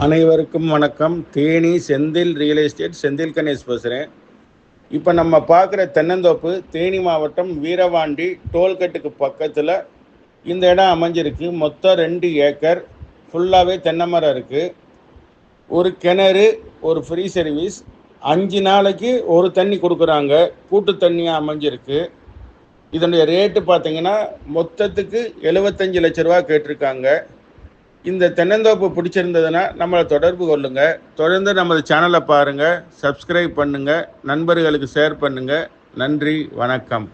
அனைவருக்கும் வணக்கம். Theni Senthil real estate Senthil Ganesh பேசுகிறேன். இப்போ நம்ம பார்க்குற தென்னந்தோப்பு தேனி மாவட்டம் வீரவாண்டி டோல்கேட்டுக்கு பக்கத்தில் இந்த இடம் அமைஞ்சிருக்கு. மொத்தம் 2 ஏக்கர் ஃபுல்லாகவே தென்னை மரம் இருக்குது. ஒரு கிணறு, ஒரு ஃப்ரீ சர்வீஸ், 5 நாளைக்கு ஒரு தண்ணி கொடுக்குறாங்க. கூட்டு தண்ணியாக அமைஞ்சிருக்கு. இதனுடைய ரேட்டு பார்த்தீங்கன்னா மொத்தத்துக்கு 75 லட்ச ரூபா கேட்டிருக்காங்க. இந்த தென்னந்தோப்பு பிடிச்சிருந்ததுன்னா நம்மளை தொடர்பு கொள்ளுங்கள். தொடர்ந்து நமது சேனலை பாருங்கள், சப்ஸ்கிரைப் பண்ணுங்கள், நண்பர்களுக்கு ஷேர் பண்ணுங்கள். நன்றி, வணக்கம்.